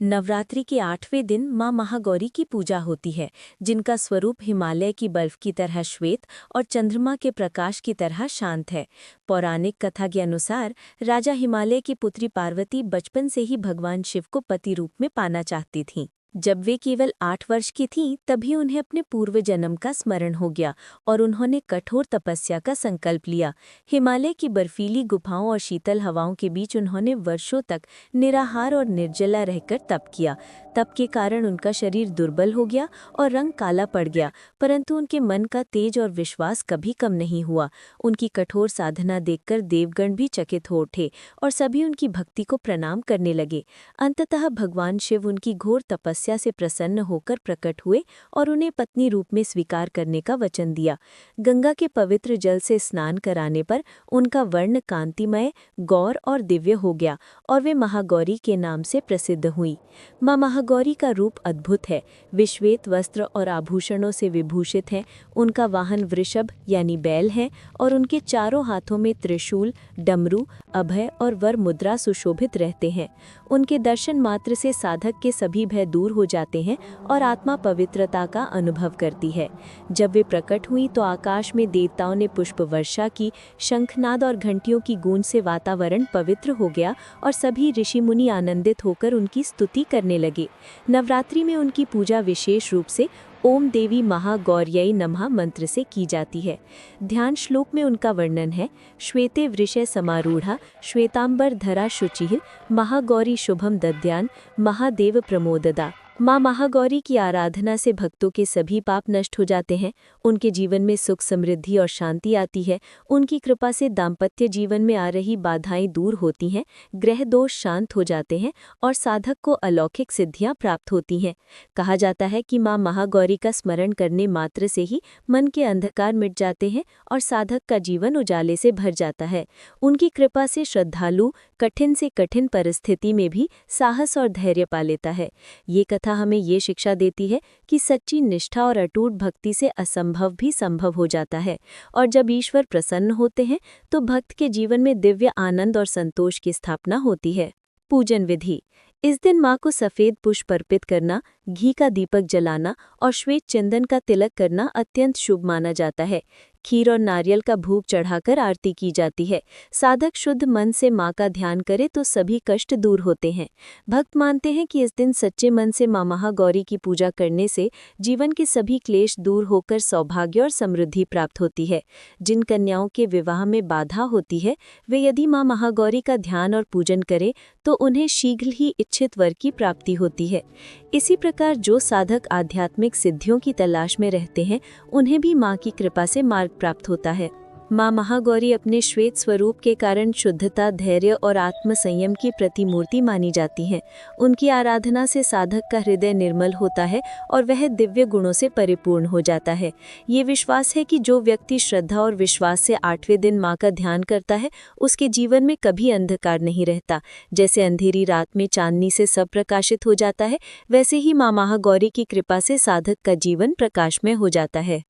नवरात्रि के 8वें दिन मां महागौरी की पूजा होती है, जिनका स्वरूप हिमालय की बर्फ की तरह श्वेत और चंद्रमा के प्रकाश की तरह शांत है। पौराणिक कथा के अनुसार राजा हिमालय की पुत्री पार्वती बचपन से ही भगवान शिव को पति रूप में पाना चाहती थीं। जब वे केवल 8 वर्ष की थीं, तभी उन्हें अपने पूर्व जन्म का स्मरण हो गया और उन्होंने कठोर तपस्या का संकल्प लिया। हिमालय की बर्फीली गुफाओं और शीतल हवाओं के बीच उन्होंने वर्षों तक निराहार और निर्जला रहकर तप किया। तप के कारण उनका शरीर दुर्बल हो गया और रंग काला पड़ गया, परंतु उनके मन का तेज और विश्वास कभी कम नहीं हुआ। उनकी कठोर साधना देखकर देवगण भी चकित हो उठे और सभी उनकी भक्ति को प्रणाम करने लगे। अंततः भगवान शिव उनकी घोर तपस्या से प्रसन्न होकर प्रकट हुए और उन्हें पत्नी रूप में स्वीकार करने का वचन दिया। गंगा के पवित्र जल से स्नान कराने पर उनका वर्ण कांतिमय, गौर और दिव्य हो गया और वे महागौरी के नाम से प्रसिद्ध हुई। मां महागौरी का रूप अद्भुत है। वे श्वेत वस्त्र और आभूषणों से विभूषित हैं। उनका वाहन वृषभ यानी बैल है और उनके चारों हाथों में त्रिशूल, डमरू, अभय और वर मुद्रा सुशोभित रहते हैं। उनके दर्शन मात्र से साधक के सभी भय दूर हो जाते हैं और आत्मा पवित्रता का अनुभव करती है। जब वे प्रकट हुई तो आकाश में देवताओं ने पुष्प वर्षा की, शंखनाद और घंटियों की गूंज से वातावरण पवित्र हो गया और सभी ऋषि मुनि आनंदित होकर उनकी स्तुति करने लगे। नवरात्रि में उनकी पूजा विशेष रूप से ओम देवी महागौर्यै नमः मंत्र से की जाती है। ध्यान श्लोक में उनका वर्णन है: श्वेते वृषे समारूढ़ा श्वेतांबर धरा शुचिः महागौरी शुभम दद्यान महादेव प्रमोददा। मां महागौरी की आराधना से भक्तों के सभी पाप नष्ट हो जाते हैं। उनके जीवन में सुख, समृद्धि और शांति आती है। उनकी कृपा से दाम्पत्य जीवन में आ रही बाधाएं दूर होती हैं, ग्रह दोष शांत हो जाते हैं और साधक को अलौकिक सिद्धियां प्राप्त होती हैं। कहा जाता है कि मां महागौरी का स्मरण करने मात्र से ही मन के अंधकार मिट जाते हैं और साधक का जीवन उजाले से भर जाता है। उनकी कृपा से श्रद्धालु कठिन से कठिन परिस्थिति में भी साहस और धैर्य पा लेता है। ये कथा हमें ये शिक्षा देती है कि सच्ची निष्ठा और अटूट भक्ति से असंभव भी संभव हो जाता है और जब ईश्वर प्रसन्न होते हैं तो भक्त के जीवन में दिव्य आनंद और संतोष की स्थापना होती है। पूजन विधि: इस दिन मां को सफेद पुष्प अर्पित करना, घी का दीपक जलाना और श्वेत चंदन का तिलक करना अत्यंत शुभ माना जाता है। खीर और नारियल का भोग चढ़ाकर आरती की जाती है। साधक शुद्ध मन से मां का ध्यान करे तो सभी कष्ट दूर होते हैं। भक्त मानते हैं कि इस दिन सच्चे मन से मां महागौरी की पूजा करने से जीवन के सभी क्लेश दूर होकर सौभाग्य और समृद्धि प्राप्त होती है। जिन कन्याओं के विवाह में बाधा होती है, वे यदि मां महागौरी का ध्यान और पूजन करें तो उन्हें शीघ्र ही इच्छित वर की प्राप्ति होती है। इसी प्रकार जो साधक आध्यात्मिक सिद्धियों की तलाश में रहते हैं, उन्हें भी मां की कृपा से मार्ग प्राप्त होता है। मां महागौरी अपने श्वेत स्वरूप के कारण शुद्धता, धैर्य और आत्म संयम की प्रतिमूर्ति मानी जाती हैं। उनकी आराधना से साधक का हृदय निर्मल होता है और वह दिव्य गुणों से परिपूर्ण हो जाता है। ये विश्वास है कि जो व्यक्ति श्रद्धा और विश्वास से 8वें दिन मां का ध्यान करता है, उसके जीवन में कभी अंधकार नहीं रहता। जैसे अंधेरी रात में चांदनी से सब प्रकाशित हो जाता है, वैसे ही मां महागौरी की कृपा से साधक का जीवन प्रकाशमय हो जाता है।